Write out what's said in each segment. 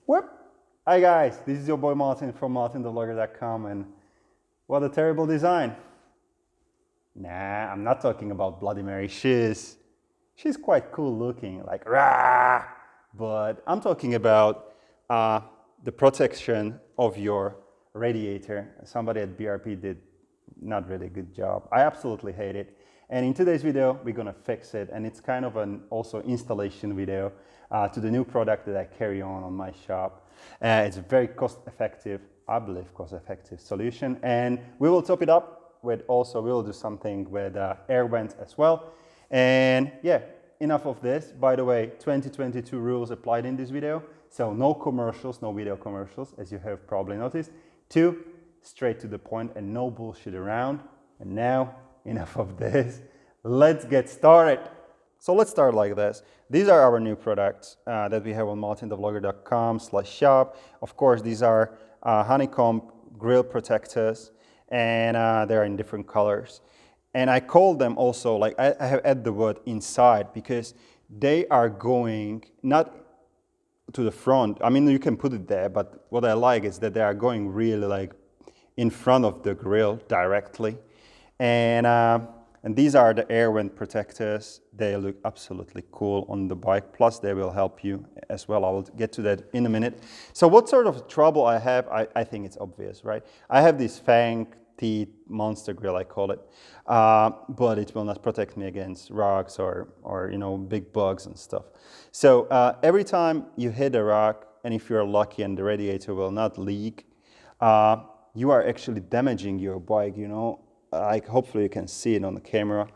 Whoop! Hi guys, this is your boy Martin from MartinTheVlogger.com, and what a terrible design. Nah, I'm not talking about Bloody Mary. She's quite cool looking, like rah! But I'm talking about the protection of your radiator. Somebody at BRP did not really good job. I absolutely hate it. And in today's video, we're gonna fix it. And it's kind of an also installation video to the new product that I carry on my shop. It's a very cost-effective, I believe cost-effective solution. And we will top it up with also, we will do something with air vents as well. And yeah, enough of this. By the way, 2022 rules applied in this video. So no commercials, no video commercials, as you have probably noticed. 2, straight to the point and no bullshit around. And now, enough of this. Let's get started. So let's start like this. These are our new products that we have on MartinTheVlogger.com/shop. Of course, these are honeycomb grill protectors, and they're in different colors. And I call them also, like I have added the word inside because they are going not to the front. I mean, you can put it there, but what I like is that they are going really like in front of the grill directly. And these are the air vent protectors. They look absolutely cool on the bike. Plus, they will help you as well. I will get to that in a minute. So what sort of trouble I have, I think it's obvious, right? I have this fang teeth monster grill, I call it. But it will not protect me against rocks or you know, big bugs and stuff. So every time you hit a rock, and if you're lucky and the radiator will not leak, you are actually damaging your bike, you know. Like hopefully you can see it on the camera.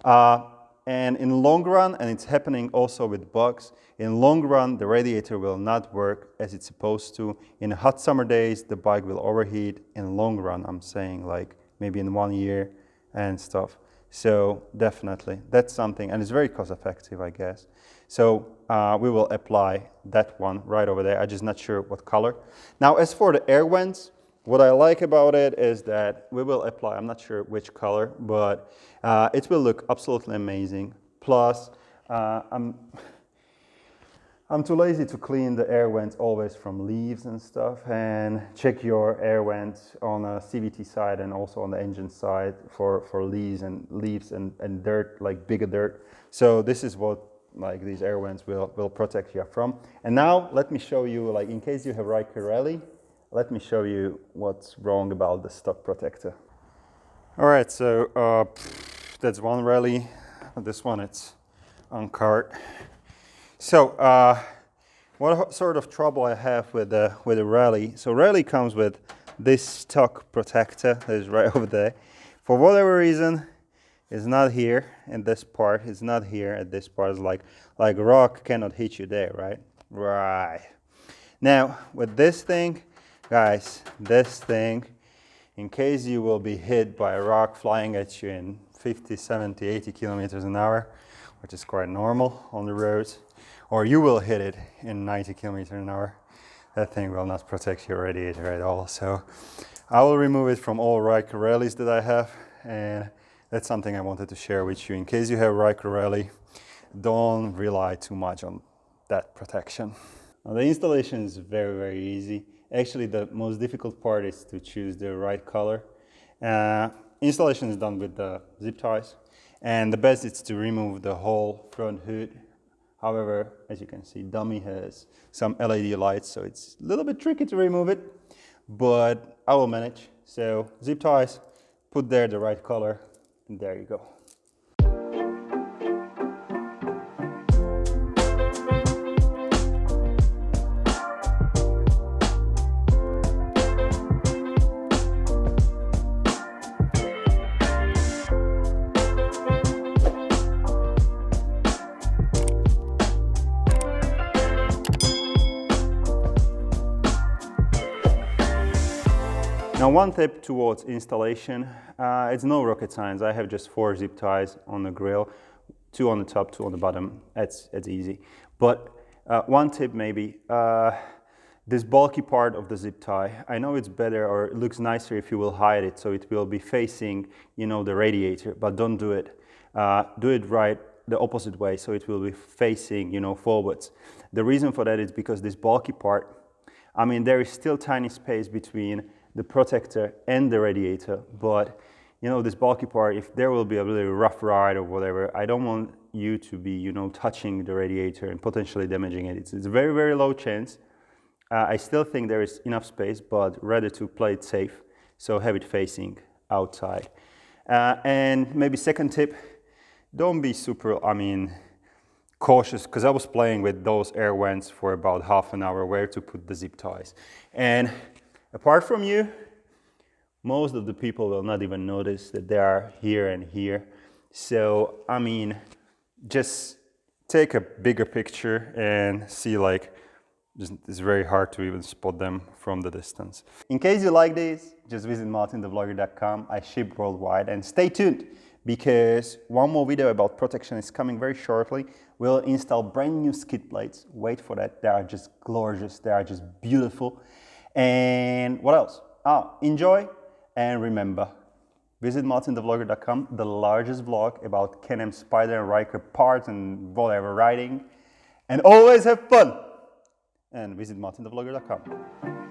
And in the long run, and it's happening also with bugs, in long run the radiator will not work as it's supposed to. In hot summer days the bike will overheat. In long run, I'm saying like maybe in 1 year and stuff. So definitely that's something, and it's very cost effective, I guess. So we will apply that one right over there. I'm just not sure what color. Now as for the air vents, what I like about it is that we will apply, I'm not sure which color, but it will look absolutely amazing. Plus, I'm too lazy to clean the air vents always from leaves and stuff, and check your air vents on a CVT side and also on the engine side for leaves and dirt, like bigger dirt. So this is what like these air vents will protect you from. And now let me show you, like in case you have Ryker Rally, let me show you what's wrong about the stock protector. All right, so that's one Rally. This one, it's on cart. So what sort of trouble I have with the Rally? So Rally comes with this stock protector that is right over there. For whatever reason, it's not here in this part. It's not here at this part. It's like rock cannot hit you there, right? Right. Now with this thing, guys, this thing, in case you will be hit by a rock flying at you in 50, 70, 80 kilometers an hour, which is quite normal on the roads, or you will hit it in 90 kilometers an hour, that thing will not protect your radiator at all. So I will remove it from all Ryker Rallies that I have, and that's something I wanted to share with you. In case you have Ryker Rally, don't rely too much on that protection. Now, the installation is very, very easy. Actually, the most difficult part is to choose the right color. Installation is done with the zip ties, and the best is to remove the whole front hood. However, as you can see, dummy has some LED lights, so it's a little bit tricky to remove it, but I will manage. So zip ties, put there the right color, and there you go. Now one tip towards installation, it's no rocket science. I have just 4 zip ties on the grill, 2 on the top, 2 on the bottom. It's easy. But one tip maybe, this bulky part of the zip tie, I know it's better or it looks nicer if you will hide it so it will be facing, you know, the radiator, but don't do it. Do it right the opposite way so it will be facing, you know, forwards. The reason for that is because this bulky part I mean, there is still tiny space between the protector and the radiator, but you know, this bulky part, if there will be a really rough ride or whatever, I don't want you to be, you know, touching the radiator and potentially damaging it. It's a very, very low chance. I still think there is enough space, but rather to play it safe, so have it facing outside. And maybe second tip, don't be super, cautious, because I was playing with those air vents for about half an hour where to put the zip ties. And apart from you, most of the people will not even notice that they are here and here. So, I mean, just take a bigger picture and see, like, it's very hard to even spot them from the distance. In case you like these, just visit MartinTheVlogger.com. I ship worldwide, and stay tuned because one more video about protection is coming very shortly. We'll install brand new skid plates. Wait for that. They are just gorgeous. They are just beautiful. And what else? Enjoy. And remember, visit MartinTheVlogger.com, the largest vlog about Can-Am Spyder and Ryker parts and whatever riding. And always have fun! And visit MartinTheVlogger.com.